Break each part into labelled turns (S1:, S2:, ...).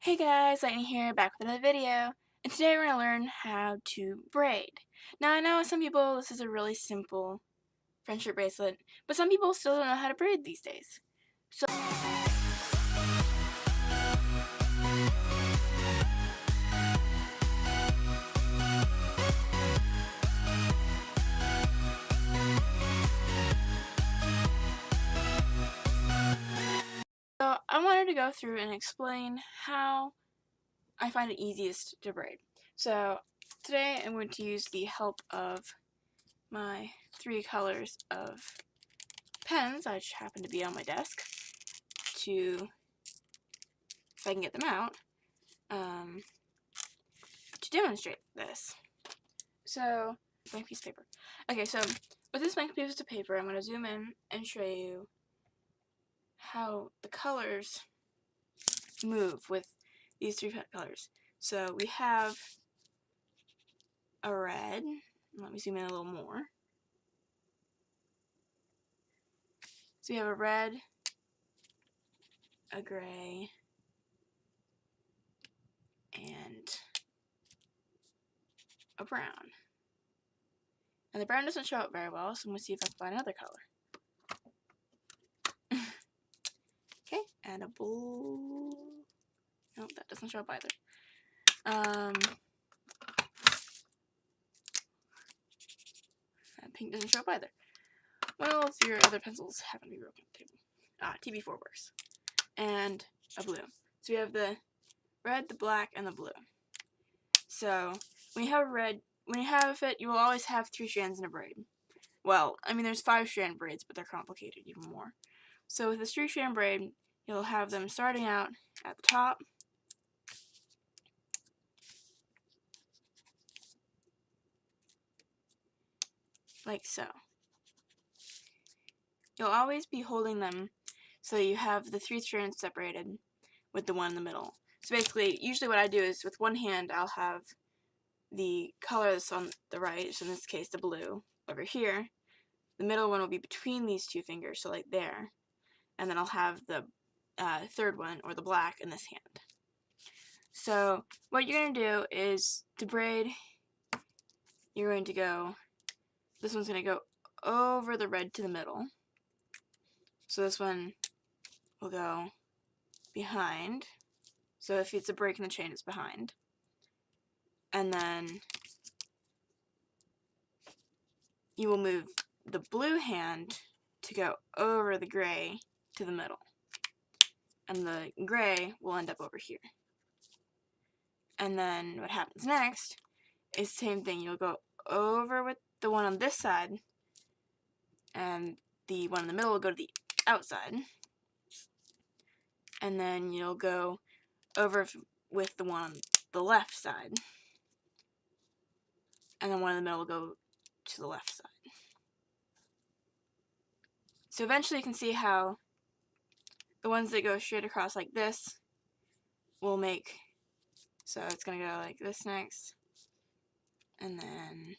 S1: Hey guys, Lightning here, back with another video, and today we're going to learn how to braid. Now I know some people this is a really simple friendship bracelet, but some people still don't know how to braid these days. So I wanted to go through and explain how I find it easiest to braid. So today I'm going to use the help of my 3 colors of pens, which happen to be on my desk, to, if I can get them out, to demonstrate this. So, blank piece of paper. Okay, so with this blank piece of paper, I'm going to zoom in and show you how the colors move with these 3 colors. So we have a red. Let me zoom in a little more. So we have a red, a gray, and a brown. And the brown doesn't show up very well, so I'm going to see if I can find another color. Okay, and a blue. Nope, that doesn't show up either. Pink doesn't show up either. Well, if your other pencils happen to be broken at the table. TB4 works. And a blue. So we have the red, the black, and the blue. So when you have red, when you have it, you will always have 3 strands in a braid. Well, I mean there's 5 strand braids, but they're complicated even more. So with this 3 strand braid, you'll have them starting out at the top, like so. You'll always be holding them so you have the 3 strands separated with the one in the middle. So basically, usually what I do is with one hand I'll have the color that's on the right, so in this case the blue, over here. The middle one will be between these 2 fingers, so like there. And then I'll have the third one, or the black, in this hand. So what you're going to do is, to braid, you're going to go, this one's going to go over the red to the middle. So this one will go behind. So if it's a break in the chain, it's behind. And then you will move the blue hand to go over the gray to the middle. And the gray will end up over here. And then what happens next is the same thing. You'll go over with the one on this side, and the one in the middle will go to the outside. And then you'll go over with the one on the left side. And then one in the middle will go to the left side. So eventually you can see how the ones that go straight across like this will make, so it's going to go like this next, and then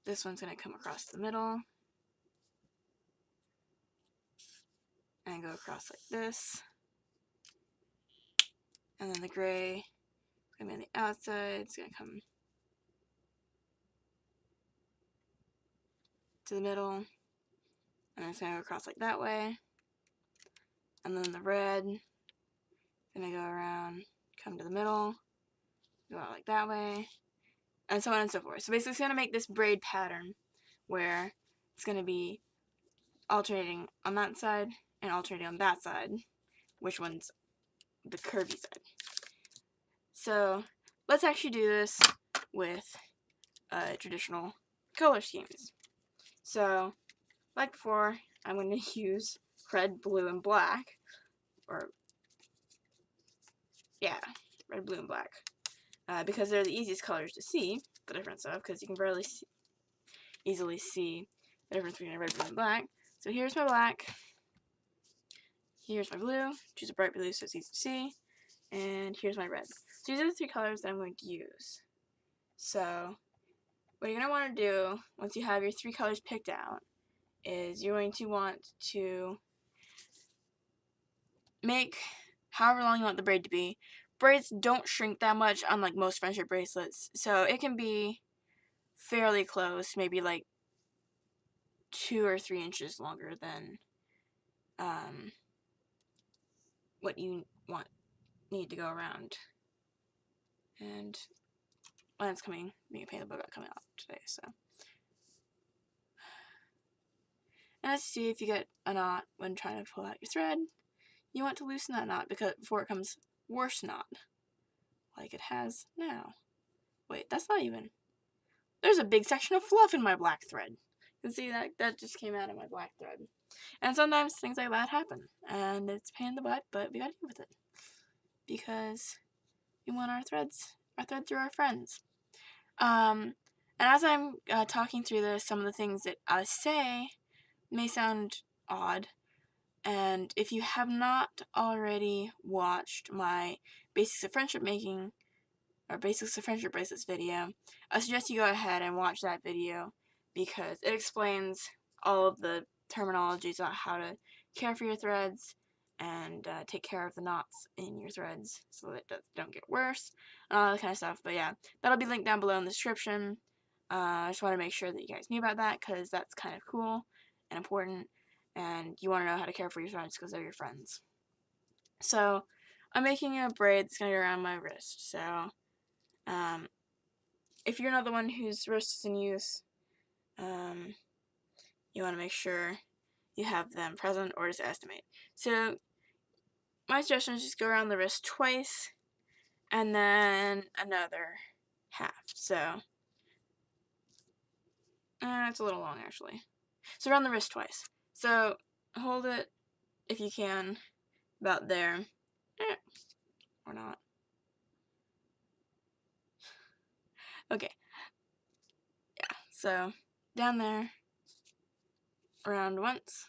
S1: this one's going to come across the middle, and go across like this, and then the gray is going to be on the outside, it's going to come to the middle, and then it's going to go across like that way, and then the red is going to go around, come to the middle, go out like that way, and so on and so forth. So basically it's going to make this braid pattern where it's going to be alternating on that side and alternating on that side, which one's the curvy side. So let's actually do this with traditional color schemes. So like before, I'm going to use red, blue, and black, or yeah, red, blue, and black, because they're the easiest colors to see the difference of, because you can fairly easily see the difference between red, blue, and black. So here's my black, here's my blue, choose a bright blue so it's easy to see, and here's my red. So these are the 3 colors that I'm going to use. So what you're going to want to do, once you have your 3 colors picked out, is you're going to want to make however long you want the braid to be. Braids don't shrink that much, unlike most friendship bracelets, so it can be fairly close, maybe like 2 or 3 inches longer than what you need to go around. And it's coming, being a pain in the butt coming out today, so. And let's see if you get a knot when trying to pull out your thread. You want to loosen that knot before it comes worse knot, like it has now. Wait, that's not even. There's a big section of fluff in my black thread. You can see that just came out of my black thread. And sometimes things like that happen, and it's a pain in the butt, but we gotta deal with it because we want our thread through our friends. And as I'm talking through this, some of the things that I say may sound odd, and if you have not already watched my Basics of Friendship Making or Basics of Friendship Bracelets video, I suggest you go ahead and watch that video because it explains all of the terminologies about how to care for your threads and take care of the knots in your threads so that they don't get worse and all that kind of stuff. But yeah, that'll be linked down below in the description. I just want to make sure that you guys knew about that because that's kind of cool and important, and you want to know how to care for your threads because they're your friends. So I'm making a braid that's going to go around my wrist. So if you're not the one whose wrist is in use, you want to make sure you have them present or just estimate. So my suggestion is just go around the wrist twice and then another half. So it's a little long actually. So around the wrist twice. So hold it if you can about there. Or not. Okay. Yeah, so down there, around once,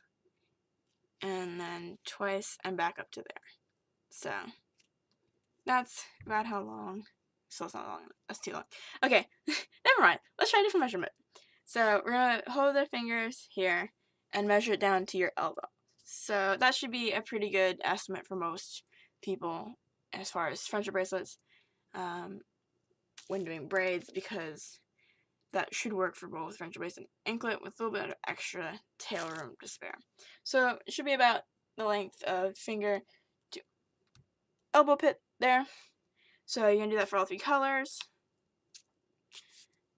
S1: and then twice, and back up to there. So that's about how long. So it's not long. That's too long. Okay, never mind. Let's try a different measurement. So we're going to hold the fingers here and measure it down to your elbow. So that should be a pretty good estimate for most people as far as friendship bracelets when doing braids, because that should work for both friendship bracelet and anklet with a little bit of extra tail room to spare. So it should be about the length of finger to elbow pit there. So you're going to do that for all 3 colors.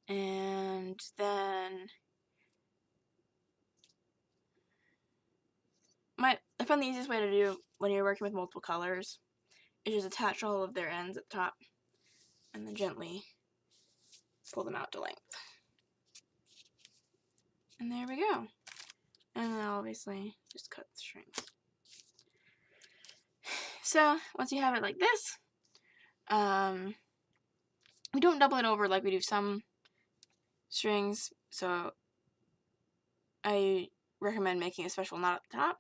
S1: And then I found the easiest way to do when you're working with multiple colors is just attach all of their ends at the top and then gently pull them out to length. And there we go. And then obviously just cut the strings. So once you have it like this, we don't double it over like we do some strings, so I recommend making a special knot at the top.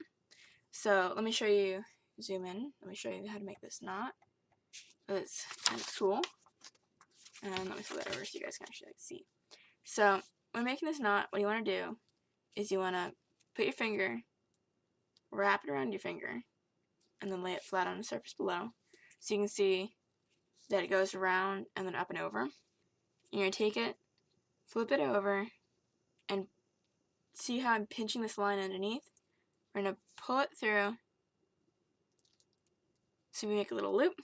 S1: So let me show you, zoom in, let me show you how to make this knot. It's kind of cool. And let me flip that over so you guys can actually see. So when making this knot, what you want to do is you want to put your finger, wrap it around your finger, and then lay it flat on the surface below. So you can see that it goes around and then up and over. You're going to take it, flip it over, and see how I'm pinching this line underneath? We're going to pull it through so we make a little loop,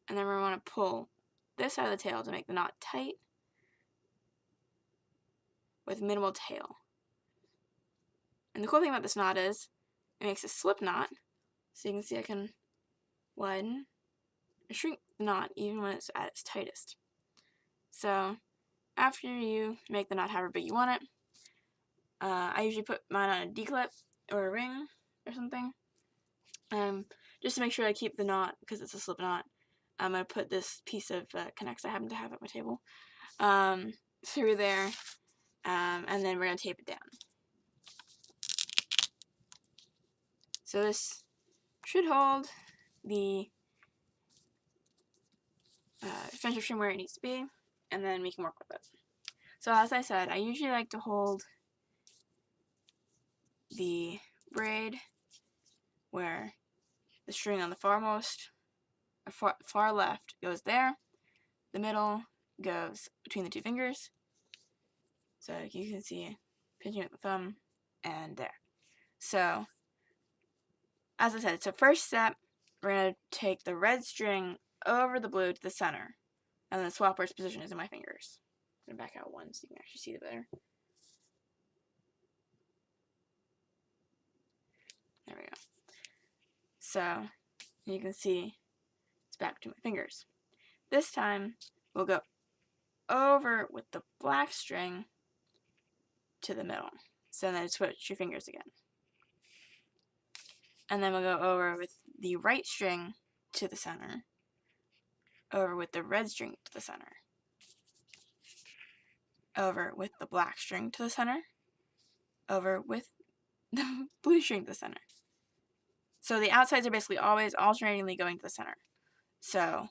S1: and then we're going to pull this side of the tail to make the knot tight with minimal tail. And the cool thing about this knot is it makes a slip knot, so you can see I can widen and shrink the knot even when it's at its tightest. So after you make the knot however big you want it, I usually put mine on a D-clip or a ring or something, just to make sure I keep the knot, because it's a slip knot. I'm going to put this piece of Connects I happen to have at my table through there, and then we're going to tape it down. So this should hold the friendship string where it needs to be, and then we can work with it. So as I said, I usually like to hold the braid where the string on the far left goes there. The middle goes between the two fingers. So you can see pinching with the thumb and there. So as I said, so first step, we're going to take the red string over the blue to the center and then swap where its position is in my fingers. I'm going to back out one so you can actually see it better. There we go. So you can see it's back to my fingers. This time we'll go over with the black string to the middle. So then switch your fingers again. And then we'll go over with the right string to the center. Over with the red string to the center. Over with the black string to the center. Over with the blue string to the center. So the outsides are basically always alternatingly going to the center. So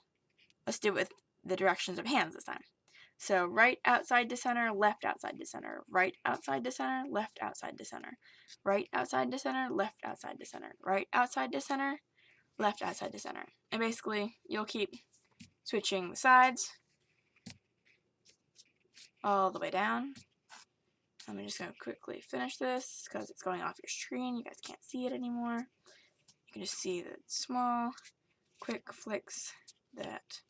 S1: let's do it with the directions of hands this time. So right outside to center, left outside to center, right outside to center, left outside to center, right outside to center, left outside to center, right outside to center, left outside to center. And basically you'll keep switching the sides all the way down. I'm just going to quickly finish this because it's going off your screen. You guys can't see it anymore. You can just see the small, quick flicks that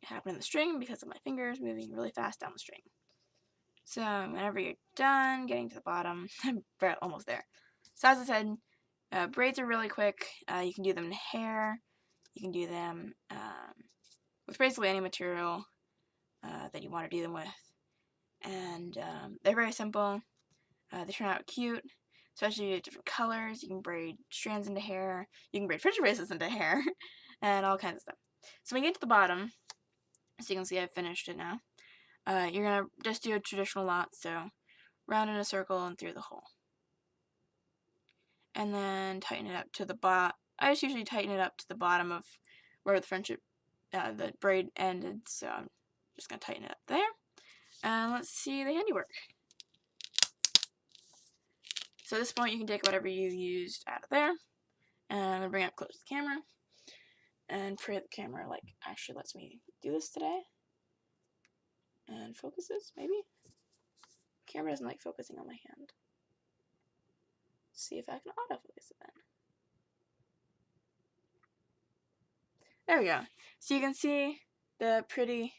S1: happen in the string because of my fingers moving really fast down the string. So whenever you're done getting to the bottom, I'm almost there. So as I said, braids are really quick. You can do them in hair. You can do them with basically any material that you want to do them with. And they're very simple. They turn out cute, especially with different colors. You can braid strands into hair. You can braid friendship bracelets into hair, and all kinds of stuff. So when you get to the bottom, so you can see I've finished it now, you're going to just do a traditional knot, so round in a circle and through the hole. And then tighten it up to the bottom. I just usually tighten it up to the bottom of where the friendship, the braid ended, so I'm just going to tighten it up there. And let's see the handiwork. So at this point you can take whatever you used out of there, and I'm going to bring it up close to the camera, and pray the camera like actually lets me do this today. And focuses, maybe? The camera doesn't like focusing on my hand. Let's see if I can autofocus it then. There we go. So you can see the pretty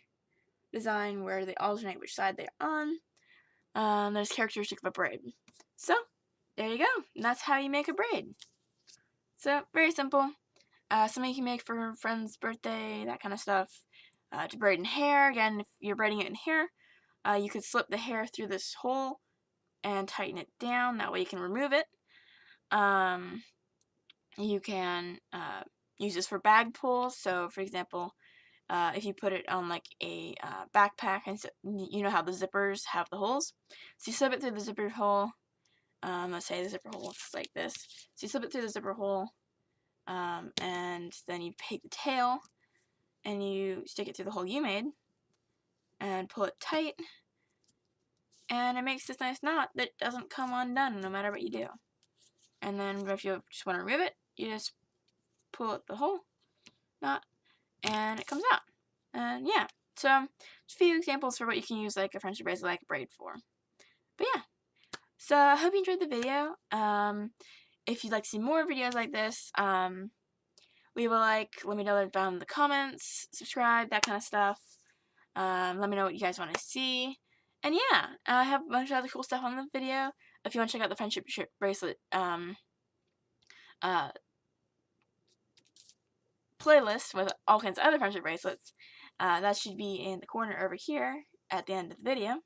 S1: design where they alternate which side they're on. There's characteristic of a braid. So, there you go. And that's how you make a braid. So, very simple. Something you can make for a friend's birthday, that kind of stuff. To braid in hair, again, if you're braiding it in hair, you could slip the hair through this hole and tighten it down. That way you can remove it. You can use this for bag pulls. So, for example, if you put it on like a backpack, and so, you know how the zippers have the holes. So you slip it through the zipper hole. Let's say the zipper hole looks like this. So you slip it through the zipper hole, and then you take the tail and you stick it through the hole you made and pull it tight, and it makes this nice knot that doesn't come undone no matter what you do. And then if you just want to remove it, you just pull at the hole knot and it comes out. And yeah, so just a few examples for what you can use like a friendship bracelet, like a braid for. But yeah, so I hope you enjoyed the video. If you'd like to see more videos like this, leave a like, let me know down in the comments, subscribe, that kind of stuff. Let me know what you guys want to see. And yeah, I have a bunch of other cool stuff on the video. If you want to check out the friendship bracelet playlist with all kinds of other friendship bracelets, that should be in the corner over here at the end of the video.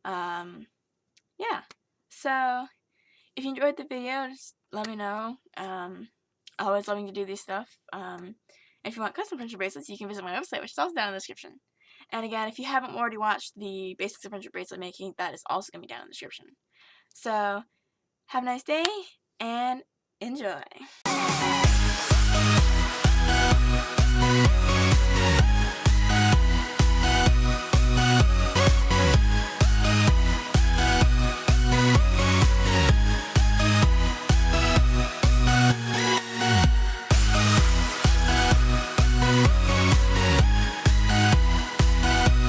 S1: Yeah, so if you enjoyed the video, just let me know. Always loving to do these stuff. If you want custom friendship bracelets, you can visit my website, which is also down in the description. And again, if you haven't already watched the basics of friendship bracelet making, that is also going to be down in the description. So, have a nice day, and enjoy!